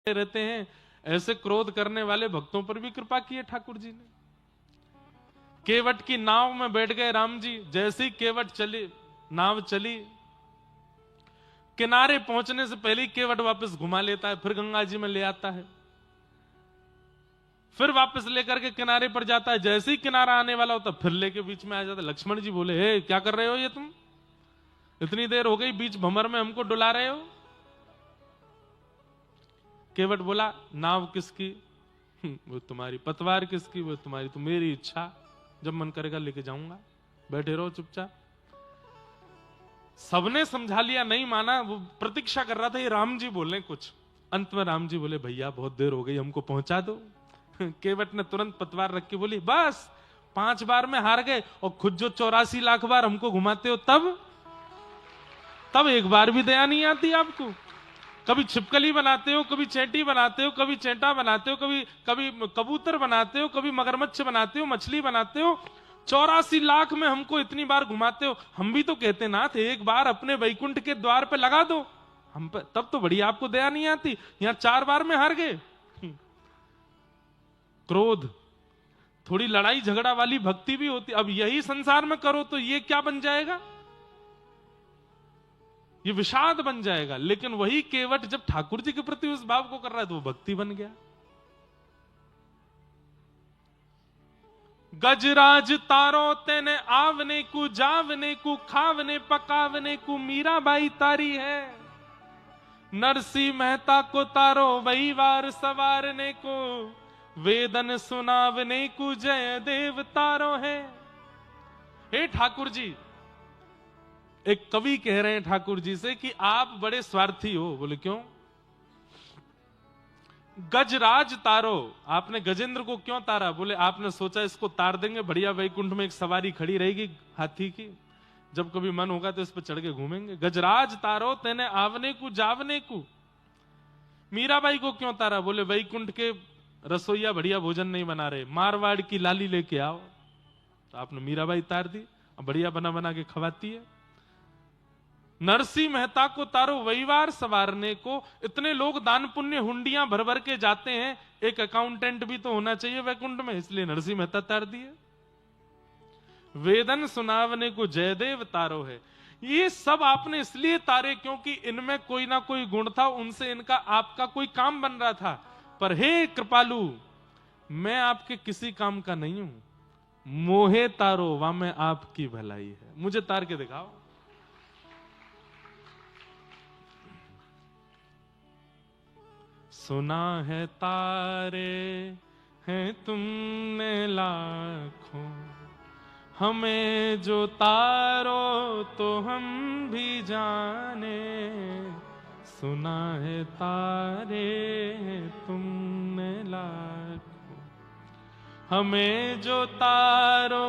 रहते हैं, ऐसे क्रोध करने वाले भक्तों पर भी कृपा की है ठाकुर जी ने। केवट की नाव में बैठ गए राम जी, जैसे ही केवट चली, नाव चली, किनारे पहुंचने से पहले ही केवट वापस घुमा लेता है, फिर गंगा जी में ले आता है, फिर वापस लेकर के किनारे पर जाता है। जैसे ही किनारा आने वाला होता फिर लेके बीच में आ जाता है। लक्ष्मण जी बोले, हे क्या कर रहे हो ये तुम, इतनी देर हो गई बीच भंवर में हमको डुला रहे हो। केवट बोला, नाव किसकी, वो तुम्हारी, पतवार किसकी, वो तुम्हारी, तो मेरी इच्छा, जब मन करेगा लेके जाऊंगा, बैठे रहो चुपचाप। सबने समझा लिया, नहीं माना, वो प्रतीक्षा कर रहा था ये राम जी बोले कुछ। अंत में राम जी बोले, भैया बहुत देर हो गई, हमको पहुंचा दो। केवट ने तुरंत पतवार रख के बोली, बस 5 बार में हार गए और खुद जो 84 लाख बार हमको घुमाते हो, तब एक बार भी दया नहीं आती आपको। कभी छिपकली बनाते हो, कभी चेंटी बनाते हो, कभी चेंटा बनाते हो, कभी कबूतर बनाते हो, कभी मगरमच्छ बनाते हो, मछली बनाते हो, 84 लाख में हमको इतनी बार घुमाते हो। हम भी तो कहते नाथ एक बार अपने वैकुंठ के द्वार पे लगा दो हम पे, तब तो बढ़िया आपको दया नहीं आती, यहां 4 बार में हार गए। क्रोध, थोड़ी लड़ाई झगड़ा वाली भक्ति भी होती, अब यही संसार में करो तो ये क्या बन जाएगा, ये विषाद बन जाएगा। लेकिन वही केवट जब ठाकुर जी के प्रति उस भाव को कर रहा है तो वो भक्ति बन गया। गजराज तारो तेने आवने को, जावने को, खावने पकावने को मीराबाई तारी है। नरसी मेहता को तारो वही वार सवारने को, वेदन सुनावने को जय देव तारो है। हे ठाकुर जी, एक कवि कह रहे हैं ठाकुर जी से कि आप बड़े स्वार्थी हो। बोले क्यों? गजराज तारो, आपने गजेंद्र को क्यों तारा? बोले आपने सोचा इसको तार देंगे, बढ़िया वैकुंठ में एक सवारी खड़ी रहेगी हाथी की, जब कभी मन होगा तो इस पर चढ़ के घूमेंगे। गजराज तारो तेने आवने को, जावने को। मीराबाई को क्यों तारा? बोले वैकुंठ के रसोईया बढ़िया भोजन नहीं बना रहे, मारवाड़ की लाली लेके आओ। तो आपने मीराबाई तार दी, बढ़िया बना बना के खवाती है। नरसी मेहता को तारो वहीवार सवारने को। इतने लोग दान पुण्य हुंडियां भर भर के जाते हैं, एक अकाउंटेंट भी तो होना चाहिए वैकुंठ में, इसलिए नरसी मेहता तार दिए। वेदन सुनावने को जयदेव तारो है। ये सब आपने इसलिए तारे क्योंकि इनमें कोई ना कोई गुण था, उनसे इनका आपका कोई काम बन रहा था। पर हे कृपालु, मैं आपके किसी काम का नहीं हूं, मोहे तारो वा में आपकी भलाई है, मुझे तार के दिखाओ। सुना है तारे हैं तुमने लाखों, हमें जो तारो तो हम भी जाने। सुना है तारे हैं तुमने लाखों, हमें जो तारो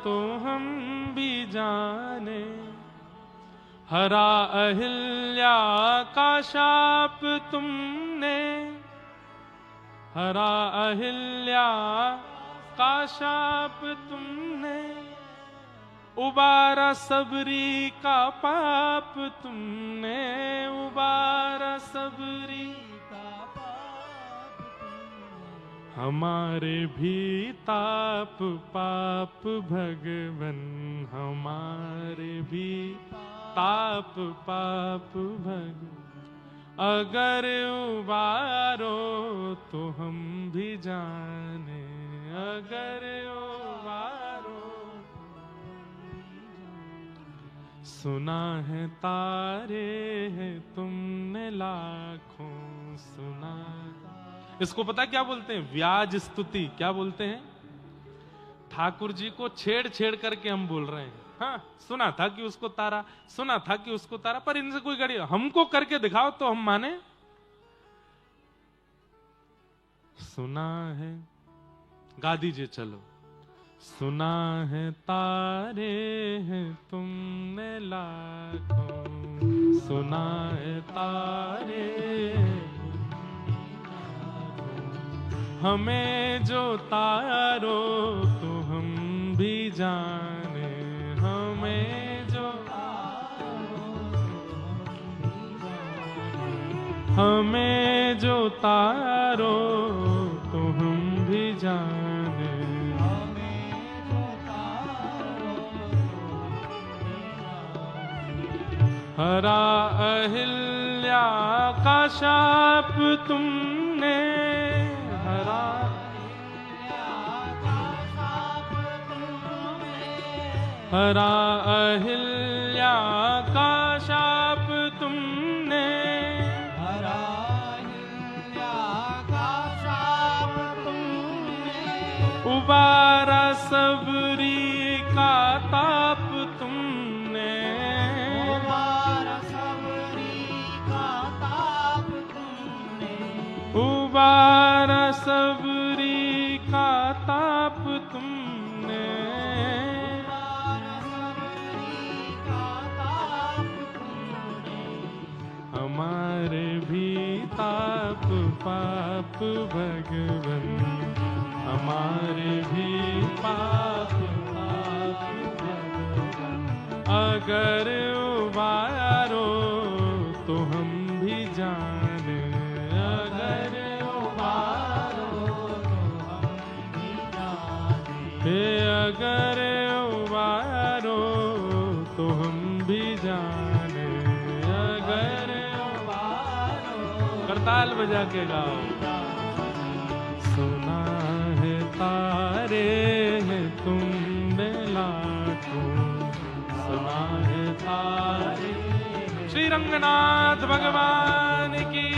तो हम भी जाने। हरा अहिल्या का शाप तुमने, हरा अहिल्या का शाप तुमने, उबारा सबरी का पाप तुमने, उबारा सबरी का पाप तुमने। हमारे भी ताप पाप भगवन, हमारे भी ताप पाप भगवन। अगर उबारो तो हम भी जाने, अगर उबारो। सुना है तारे हैं तुमने लाखों, सुना। इसको पता क्या बोलते हैं? व्याज स्तुति। क्या बोलते हैं? ठाकुर जी को छेड़ छेड़ करके हम बोल रहे हैं। हाँ, सुना था कि उसको तारा, सुना था कि उसको तारा, पर इनसे कोई गड़ी, हमको करके दिखाओ तो हम माने। सुना है, गा दीजिए चलो। सुना है तारे हैं तुमने लाखों, सुना है तारे हमें जो तारो तो हम भी जाने, हमें जो हमें जो तारो तो हम भी जाने। हरा अहिल्या का शाप तुमने, हरा हरा अहिल्या का शाप तुमने, हरा अहिल्या का शाप तुमने, उबारा सबरी का ताप तुमने, उबारा सबरी का ताप तुमने, उबारा सबरी का ताप तुमने, उबारा सबरी का ताप तुमने, हमारे भी ताप पाप भगवन, हमारे भी पाप पाप भगवन, अगर उबारो तो हम भी जाने, अगर उबारो तो हम भी जाने, हे अगर उबारो तो हम भी जाने, अगर उबारो करताल बजा के गाओ। सुना है तारे हैं तुमने लाखों, सुना है तारे। श्री रंगनाथ भगवान की।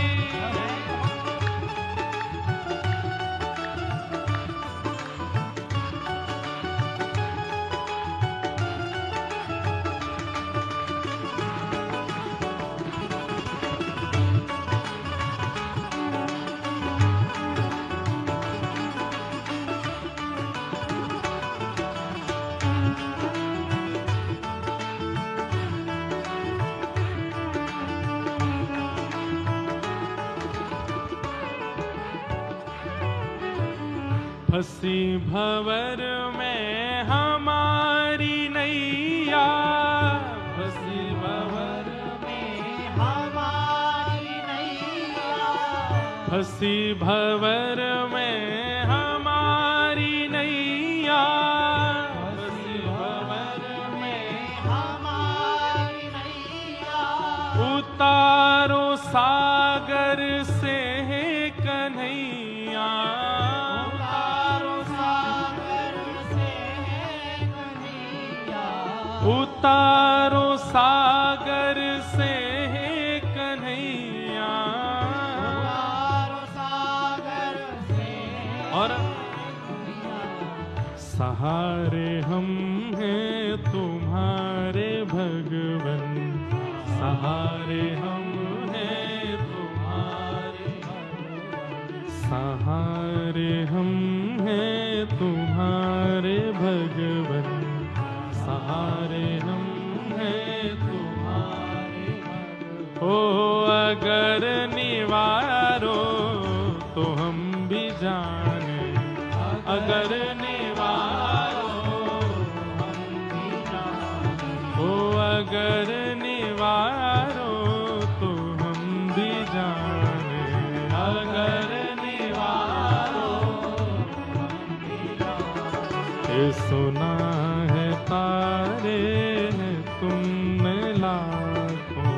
फंसी भंवर में हमारी नैया, फंसी भंवर में हमारी नैया, फंसी भंवर में हमारी नैया, फंसी भंवर में हमारी नैया, उतारो सागर से कन्हैया, उतारो सागर से कन्हैया, उतारो सागर से कन्हैया, उतारो सागर से और सहारे हम हैं तुम्हारे भगवन, सहारे हम हैं तुम्हारे भगवन, सहारे हम हैं तुम्हारे भगवन, सहारे हम हैं तुम्हारे भगवन। ओ अगर निवारो तो हम भी जाने, अगर निवारो हम भी जाने, ओ अगर निवारो तो हम भी जाने, अगर निवारो हम भी जाने। ये सुना है तारे हैं तुमने लाखों,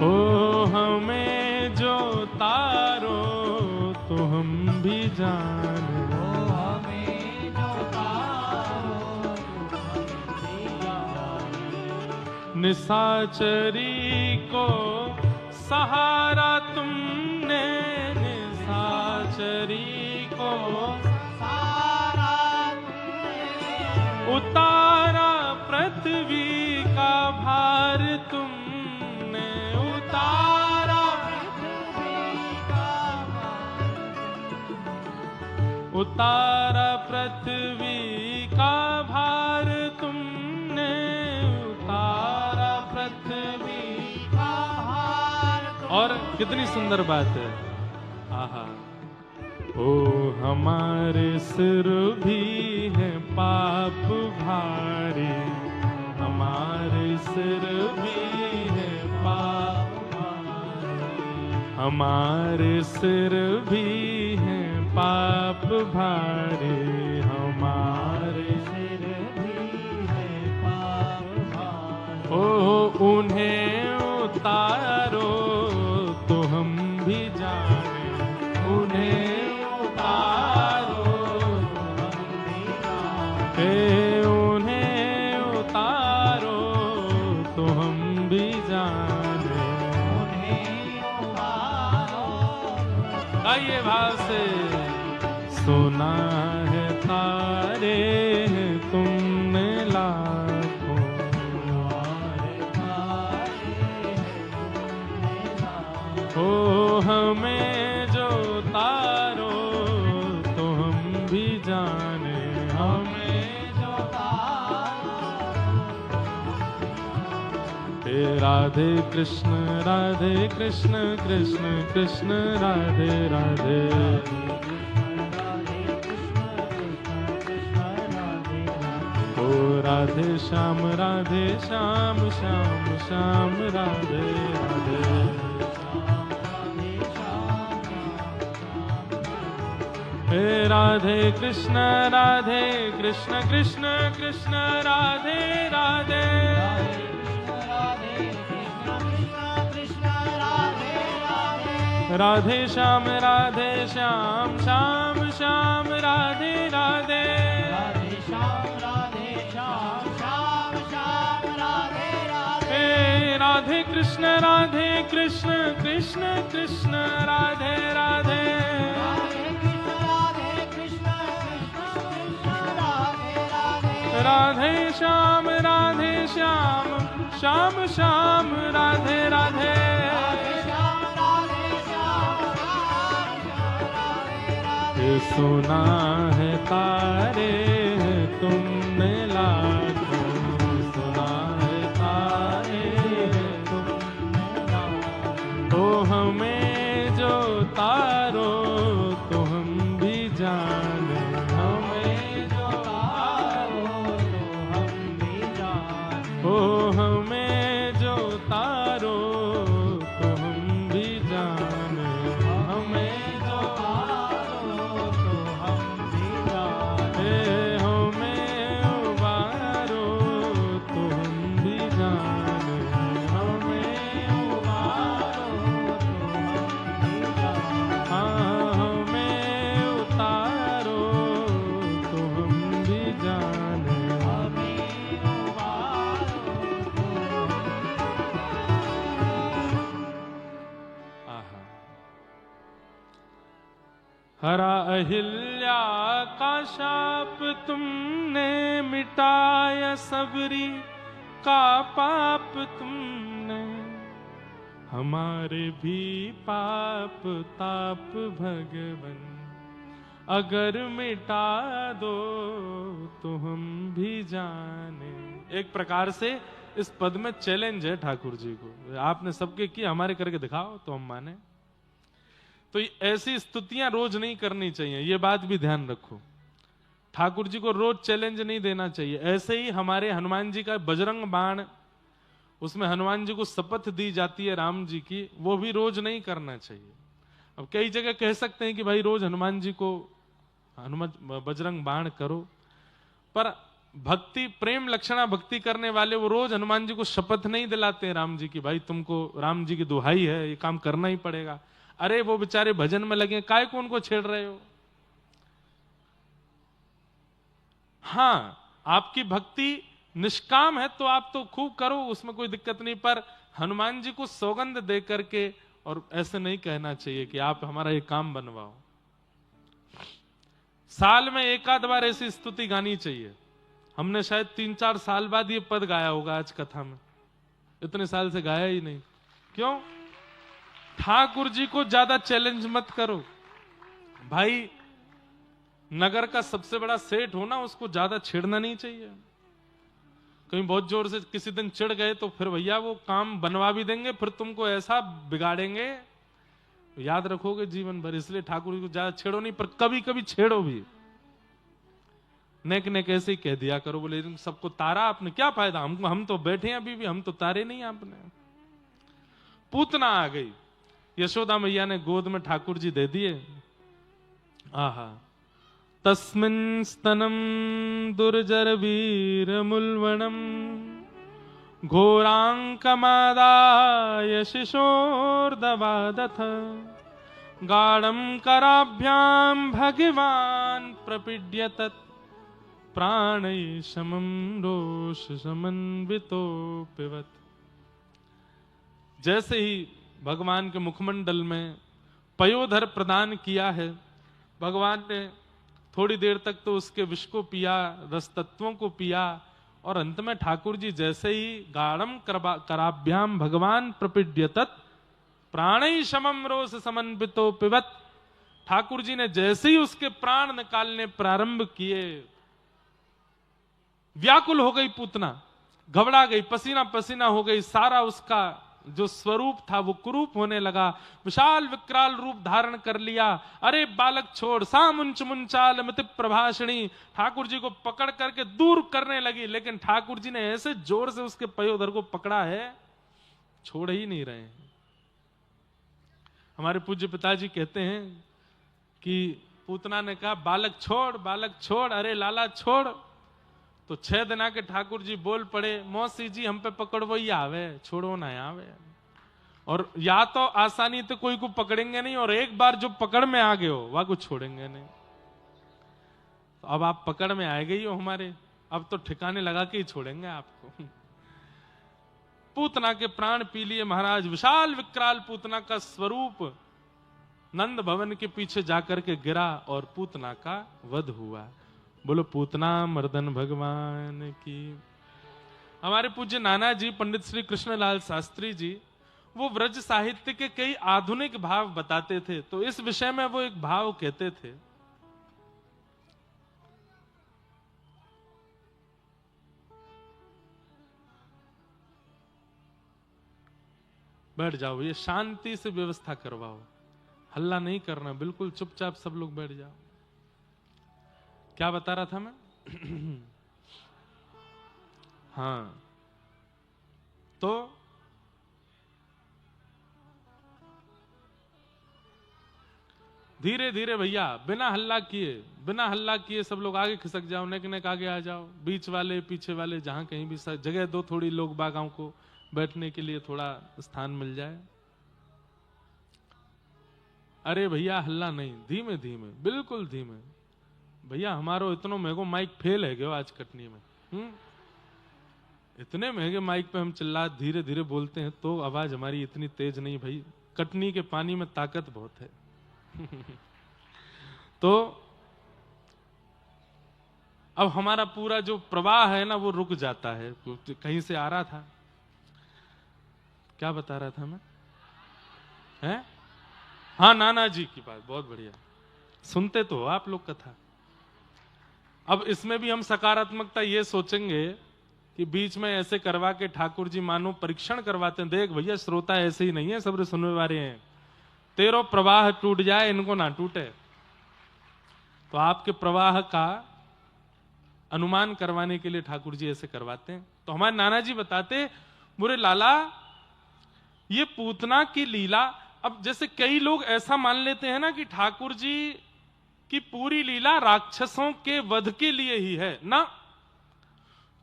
ओ हमें जो तारो तो हम भी जाने, हमें जो तारो तो हम भी जाने, निशाचरी को सहारा तुमने, निशाचरी को सारा तुमने, उतारा पृथ्वी का भार तुमने, उतारा पृथ्वी का उतारा पृथ्वी का भार तुमने, उतारा पृथ्वी का भार तुमने। और कितनी सुंदर बात है, आहा। ओ हमारे सिर भी है पाप भारी, हमारे सिर भी है पाप भारी, हमारे सिर भी है पाप भारी, हमारे सिर भी है पाप भारी। ओ उन्हें उतारो तो हम भी जाने, उन्हें उतारो हम भी जाने, हे उन्हें उतारो तो हम भी जाने। उन्हें उतारो। आइए भाव से। सुना है तारे हैं तुमने लाखों, ओ हमें जो तारो तो हम भी जाने, हमें जो हे राधे कृष्ण कृष्ण कृष्ण राधे राधे, ओ राधे श्याम श्याम श्याम राधे राधे। हे राधे कृष्ण कृष्ण कृष्ण राधे राधे, राधे श्याम श्याम श्याम राधे राधे, हे राधे कृष्ण कृष्ण कृष्ण राधे राधे, राधे श्याम श्याम राधे राधे। ये सुना है तारे हैं तुमने लाखों, सुना है तारे हैं तुमने लाखों, तो हमें जो तारो तो हम भी जाने, हमें जो तारो तो हम भी जाने, ओ हमें जो तारो तो हम भी जाने, हमें जो तारो तो हम भी जाने, हमें उबारो तो हम भी जाने, हमें उबारो तो हम भी जाने, हाँ हमें उतारो तो हम भी जाने, हमें उबारो तो आहा। हरा अहिल्या का शाप तुमने मिटाया, सबरी का पाप तुमने, हमारे भी पाप ताप भगवन अगर मिटा दो तो हम भी जाने। एक प्रकार से इस पद में चैलेंज है ठाकुर जी को, आपने सबके किया, हमारे करके दिखाओ तो हम माने। तो ऐसी स्तुतियां रोज नहीं करनी चाहिए, ये बात भी ध्यान रखो। ठाकुर जी को रोज चैलेंज नहीं देना चाहिए। ऐसे ही हमारे हनुमान जी का बजरंग बाण, उसमें हनुमान जी को शपथ दी जाती है राम जी की, वो भी रोज नहीं करना चाहिए। अब कई जगह कह सकते हैं कि भाई रोज हनुमान जी को बजरंग बाण करो, पर भक्ति प्रेम लक्षणा भक्ति करने वाले वो रोज हनुमान जी को शपथ नहीं दिलाते हैं राम जी की, भाई तुमको राम जी की दुहाई है ये काम करना ही पड़ेगा। अरे वो बेचारे भजन में लगे, काय को उनको छेड़ रहे हो। हाँ आपकी भक्ति निष्काम है तो आप तो खूब करो, उसमें कोई दिक्कत नहीं, पर हनुमान जी को सौगंध दे करके और ऐसे नहीं कहना चाहिए कि आप हमारा ये काम बनवाओ। साल में एक आध बार ऐसी स्तुति गानी चाहिए। हमने शायद 3-4 साल बाद ये पद गाया होगा आज कथा में, इतने साल से गाया ही नहीं। क्यों? ठाकुर जी को ज्यादा चैलेंज मत करो भाई। नगर का सबसे बड़ा सेठ हो ना, उसको ज्यादा छेड़ना नहीं चाहिए। कहीं बहुत जोर से किसी दिन चिढ़ गए तो फिर भैया वो काम बनवा भी देंगे, फिर तुमको ऐसा बिगाड़ेंगे याद रखोगे जीवन भर। इसलिए ठाकुर जी को ज्यादा छेड़ो नहीं, पर कभी कभी छेड़ो भी। नेक नेक ऐसे ही कह दिया करो। बोले सबको तारा आपने, क्या फायदा हमको, हम तो बैठे हैं अभी भी, हम तो तारे नहीं आपने। पूतना आ गई, यशोदा मैया ने गोद में ठाकुर जी दे दिए। आहा, तस्मिन् स्तनम दुर्जर वीर मुल्वणम घोरांकमादाय शिशोर्दवादथ गाढ़ं कराभ्यां भगवान प्रपीड्य तत् प्राणै समं रोष समन्वितो पिबत। जैसे ही भगवान के मुखमंडल में पयोधर प्रदान किया है, भगवान ने थोड़ी देर तक तो उसके विष को पिया, रस तत्वों को पिया, और अंत में ठाकुर जी जैसे ही गाढ़ं कराभ्याम भगवान प्रपीड्य तत् प्राणै समं रोष समन्वितो पिबत, ठाकुर जी ने जैसे ही उसके प्राण निकालने प्रारंभ किए, व्याकुल हो गई पूतना, घबरा गई, पसीना पसीना हो गई, सारा उसका जो स्वरूप था वो कुरूप होने लगा, विशाल विकराल रूप धारण कर लिया। अरे बालक छोड़, सामुंच मुंचाल मति प्रभाषणी, ठाकुर जी को पकड़ करके दूर करने लगी, लेकिन ठाकुर जी ने ऐसे जोर से उसके पयोधर को पकड़ा है, छोड़ ही नहीं रहे हैं। हमारे पूज्य पिताजी कहते हैं कि पूतना ने कहा बालक छोड़, बालक छोड़, अरे लाला छोड़, तो 6 दिन के ठाकुर जी बोल पड़े, मौसी जी हम पे पकड़ो ही आवे, छोड़ो ना आवे। और या तो आसानी तो कोई को पकड़ेंगे नहीं, और एक बार जो पकड़ में आ गए हो वह को छोड़ेंगे नहीं। तो अब आप पकड़ में आए गई हो हमारे, अब तो ठिकाने लगा के ही छोड़ेंगे आपको। पूतना के प्राण पी लिए महाराज। विशाल विकराल पूतना का स्वरूप नंद भवन के पीछे जाकर के गिरा और पूतना का वध हुआ। बोलो पूतना मर्दन भगवान की। हमारे पूज्य नाना जी पंडित श्री कृष्णलाल शास्त्री जी वो व्रज साहित्य के कई आधुनिक भाव बताते थे, तो इस विषय में वो एक भाव कहते थे, बैठ जाओ, ये शांति से व्यवस्था करवाओ, हल्ला नहीं करना, बिल्कुल चुपचाप सब लोग बैठ जाओ। क्या बता रहा था मैं? हाँ, तो धीरे धीरे भैया, बिना हल्ला किए सब लोग आगे खिसक जाओ, नेक नेक आगे आ जाओ, बीच वाले पीछे वाले जहां कहीं भी जगह दो, थोड़ी लोग बागाओं को बैठने के लिए थोड़ा स्थान मिल जाए। अरे भैया हल्ला नहीं, धीमे धीमे, बिल्कुल धीमे। भैया हमारो इतनो महंगो माइक फेल है गयो आज कटनी में। इतने महंगे माइक पे हम चिल्ला धीरे धीरे बोलते हैं तो आवाज हमारी इतनी तेज नहीं भाई, कटनी के पानी में ताकत बहुत है। तो अब हमारा पूरा जो प्रवाह है ना वो रुक जाता है। कहीं से आ रहा था, क्या बता रहा था मैं? हैं? हाँ, नाना जी की बात, बहुत बढ़िया, सुनते तो हो आप लोग कथा। अब इसमें भी हम सकारात्मकता ये सोचेंगे कि बीच में ऐसे करवा के ठाकुर जी मानो परीक्षण करवाते हैं, देख भैया श्रोता ऐसे ही नहीं है, सब सुनने वाले हैं, तेरो प्रवाह टूट जाए इनको ना टूटे। तो आपके प्रवाह का अनुमान करवाने के लिए ठाकुर जी ऐसे करवाते हैं। तो हमारे नाना जी बताते, बुरे लाला ये पूतना की लीला, अब जैसे कई लोग ऐसा मान लेते हैं ना कि ठाकुर जी की पूरी लीला राक्षसों के वध के लिए ही है ना,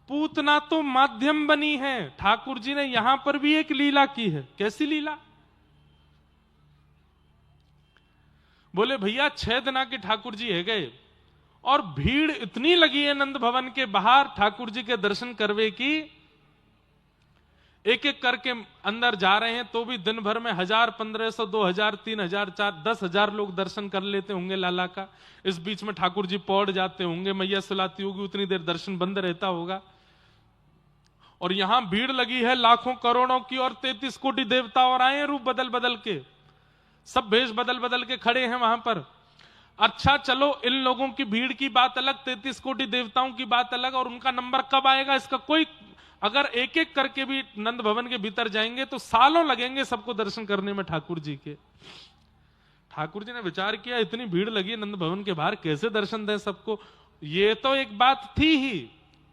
पूतना तो माध्यम बनी है। ठाकुर जी ने यहां पर भी एक लीला की है। कैसी लीला? बोले भैया 6 दिन के ठाकुर जी है गए और भीड़ इतनी लगी है नंद भवन के बाहर ठाकुर जी के दर्शन करवे की, एक एक करके अंदर जा रहे हैं तो भी दिन भर में 1000, 1500, 2000, 3000, 4000, 10,000 लोग दर्शन कर लेते होंगे लाला का। इस बीच में ठाकुर जी पौड़ जाते होंगे, मैया सुलाती होगी, उतनी देर दर्शन बंद रहता होगा। और यहां भीड़ लगी है लाखों करोड़ों की, और 33 कोटि देवता और आए रूप बदल बदल के, सब भेष बदल बदल के खड़े हैं वहां पर। अच्छा चलो इन लोगों की भीड़ की बात अलग, 33 कोटि देवताओं की बात अलग, और उनका नंबर कब आएगा इसका कोई, अगर एक एक करके भी नंद भवन के भीतर जाएंगे तो सालों लगेंगे सबको दर्शन करने में ठाकुर जी के। ठाकुर जी ने विचार किया इतनी भीड़ लगी है नंद भवन के बाहर, कैसे दर्शन दें सबको। ये तो एक बात थी ही।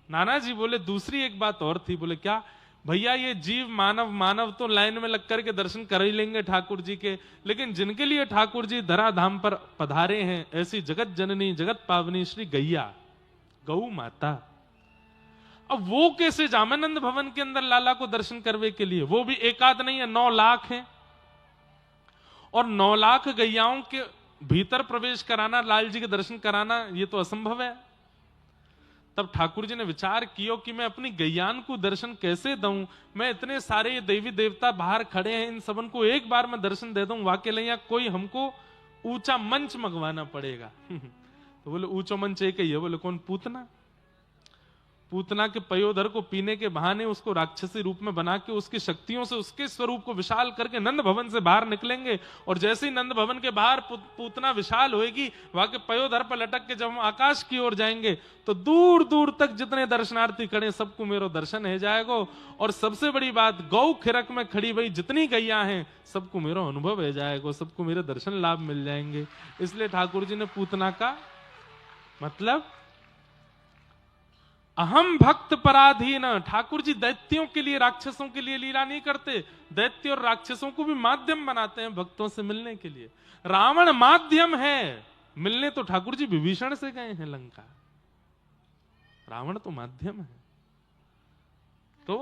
नाना जी बोले दूसरी एक बात और थी। बोले क्या? भैया ये जीव मानव तो लाइन में लग करके दर्शन कर ही लेंगे ठाकुर जी के, लेकिन जिनके लिए ठाकुर जी धराधाम पर पधारे हैं, ऐसी जगत जननी जगत पावनी श्री गैया गौ माता, अब वो कैसे जामे नंद भवन के अंदर लाला को दर्शन करवे के लिए? वो भी एक आध नहीं है, 9 लाख हैं, और 9 लाख गैयाओं के भीतर प्रवेश कराना, लाल जी के दर्शन कराना, ये तो असंभव है। तब ठाकुर जी ने विचार किया कि मैं अपनी गैयान को दर्शन कैसे दूं? मैं इतने सारे देवी देवता बाहर खड़े हैं, इन सबन को एक बार मैं दर्शन दे दूं, वाकई नहीं, कोई हमको ऊंचा मंच मंगवाना पड़ेगा। तो बोले ऊंचा मंच एक ही है। बोले कौन? पूतना। पूतना के पयोधर को पीने के बहाने उसको राक्षसी रूप में बना के उसकी शक्तियों से उसके स्वरूप को विशाल करके नंद भवन से बाहर निकलेंगे, और जैसे ही नंद भवन के बाहर पूतना विशाल होएगी, वहां के पयोधर पर लटक के जब हम आकाश की ओर जाएंगे तो दूर दूर तक जितने दर्शनार्थी खड़े सबको मेरो दर्शन है जाएगा। और सबसे बड़ी बात, गौ खिरक में खड़ी हुई जितनी गैया हैं सबको मेरो अनुभव है जाएगा, सबको मेरे दर्शन लाभ मिल जाएंगे। इसलिए ठाकुर जी ने पूतना का मतलब अहम भक्त पराधीन। ठाकुर जी दैत्यों के लिए, राक्षसों के लिए लीला नहीं करते, दैत्य और राक्षसों को भी माध्यम बनाते हैं भक्तों से मिलने के लिए। रावण माध्यम है, मिलने तो ठाकुर जी विभीषण से गए हैं लंका, रावण तो माध्यम है। तो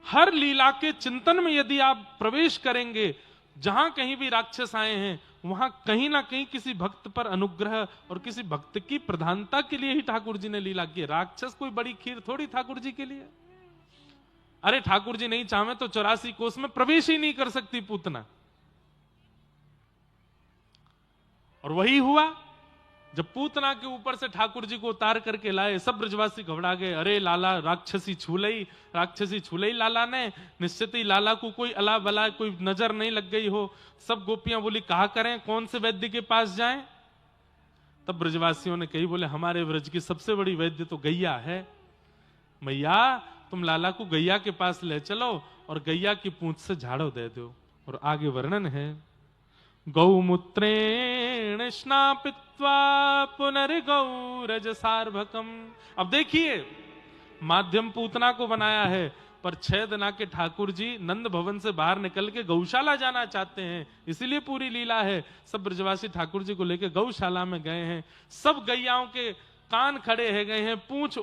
हर लीला के चिंतन में यदि आप प्रवेश करेंगे, जहां कहीं भी राक्षस आए हैं वहां कहीं ना कहीं किसी भक्त पर अनुग्रह और किसी भक्त की प्रधानता के लिए ही ठाकुर जी ने लीला की। राक्षस कोई बड़ी खीर थोड़ी ठाकुर जी के लिए। अरे ठाकुर जी नहीं चाहे तो 84 कोस में प्रवेश ही नहीं कर सकती पूतना। और वही हुआ जब पूतना के ऊपर से ठाकुर जी को उतार करके लाए, सब ब्रजवासी घबरा गए। अरे लाला राक्षसी छूलई लाला ने, निश्चित ही लाला को कोई अला बला कोई नजर नहीं लग गई हो। सब गोपियां बोली कहा करें, कौन से वैद्य के पास जाएं? तब ब्रजवासियों ने कही, बोले हमारे ब्रज की सबसे बड़ी वैद्य तो गैया है। मैया तुम लाला को गैया के पास ले चलो और गैया की पूंछ से झाड़ो दे दो। और आगे वर्णन है, गौमूत्रेण स्नापित्वा पुनर्गौरज सार्भकम। अब देखिए, माध्यम पूतना को बनाया है, पर 6 दिन के ठाकुर जी नंद भवन से बाहर निकल के गौशाला जाना चाहते हैं, इसीलिए पूरी लीला है। सब ब्रजवासी ठाकुर जी को लेकर गौशाला में गए हैं। सब गैयाओं के कान खड़े है गए हैं, पूंछ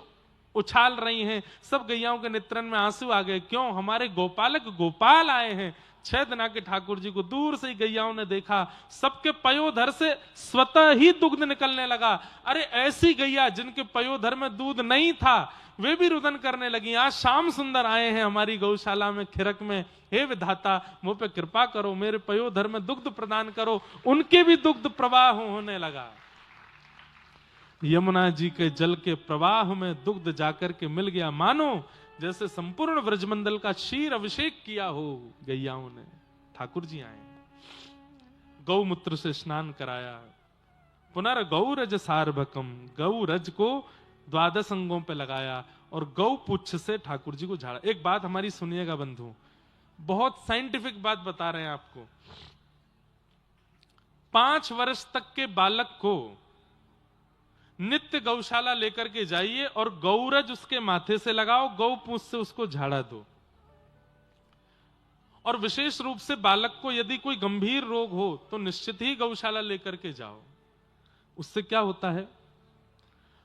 उछाल रही हैं, सब गैयाओं के नेत्रन में आंसू आ गए। क्यों? हमारे गोपालक गोपाल आए हैं। 6 दिन के ठाकुर जी को दूर से ही गैयाओं ने देखा, सबके पयोधर से स्वतः ही दुग्ध निकलने लगा। अरे ऐसी गैया जिनके पयोधर में दूध नहीं था, वे भी रुदन करने लगी। आज श्याम सुंदर आए हैं हमारी गौशाला में, खिरक में, हे विधाता मुझ पे कृपा करो, मेरे पयोधर में दुग्ध प्रदान करो। उनके भी दुग्ध प्रवाह होने लगा। यमुना जी के जल के प्रवाह में दुग्ध जाकर के मिल गया, मानो जैसे संपूर्ण व्रजमंडल का क्षीर अभिषेक किया हो गैयाओं ने। ठाकुर जी आए, गौमूत्र से स्नान कराया, पुनर्गौरज सार्भकम, गौरज को 12 अंगों पे लगाया और गौ पुच्छ से ठाकुर जी को झाड़ा। एक बात हमारी सुनिएगा बंधु, बहुत साइंटिफिक बात बता रहे हैं आपको। 5 वर्ष तक के बालक को नित्य गौशाला लेकर के जाइए और गौरज उसके माथे से लगाओ, गौ पूंछ से उसको झाड़ा दो। और विशेष रूप से बालक को यदि कोई गंभीर रोग हो तो निश्चित ही गौशाला लेकर के जाओ। उससे क्या होता है,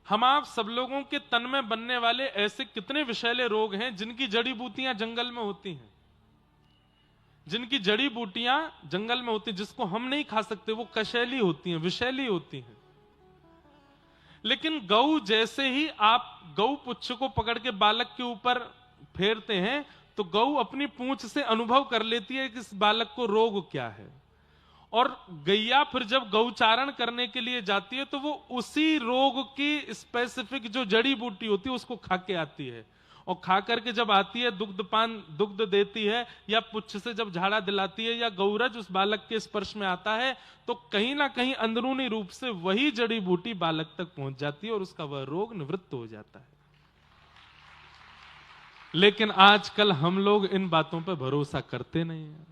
हम आप सब लोगों के तन में बनने वाले ऐसे कितने विषैले रोग हैं जिनकी जड़ी बूटियां जंगल में होती हैं, जिनकी जड़ी बूटियां जंगल में होती हैं, जिसको हम नहीं खा सकते, वो कशैली होती हैं, विषैली होती हैं। लेकिन गौ जैसे ही आप गौ पुच्छ को पकड़ के बालक के ऊपर फेरते हैं तो गौ अपनी पूंछ से अनुभव कर लेती है कि इस बालक को रोग क्या है। और गैया फिर जब गौचारण करने के लिए जाती है तो वो उसी रोग की स्पेसिफिक जो जड़ी बूटी होती है उसको खा के आती है। और खा करके जब आती है, दुग्ध देती है या पुच्छ से जब झाड़ा दिलाती है या गौरज उस बालक के स्पर्श में आता है तो कहीं ना कहीं अंदरूनी रूप से वही जड़ी बूटी बालक तक पहुंच जाती है और उसका वह रोग निवृत्त हो जाता है। लेकिन आजकल हम लोग इन बातों पर भरोसा करते नहीं हैं।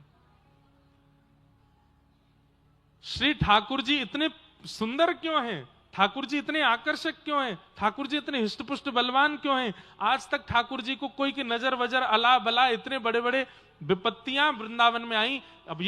श्री ठाकुर जी इतने सुंदर क्यों हैं? ठाकुर जी इतने आकर्षक क्यों हैं, ठाकुर जी इतने हिष्टपुष्ट बलवान क्यों हैं। आज तक ठाकुर जी को कोई की नजर वजर अला बला इतने बड़े बड़े विपत्तियां वृंदावन में आई। अब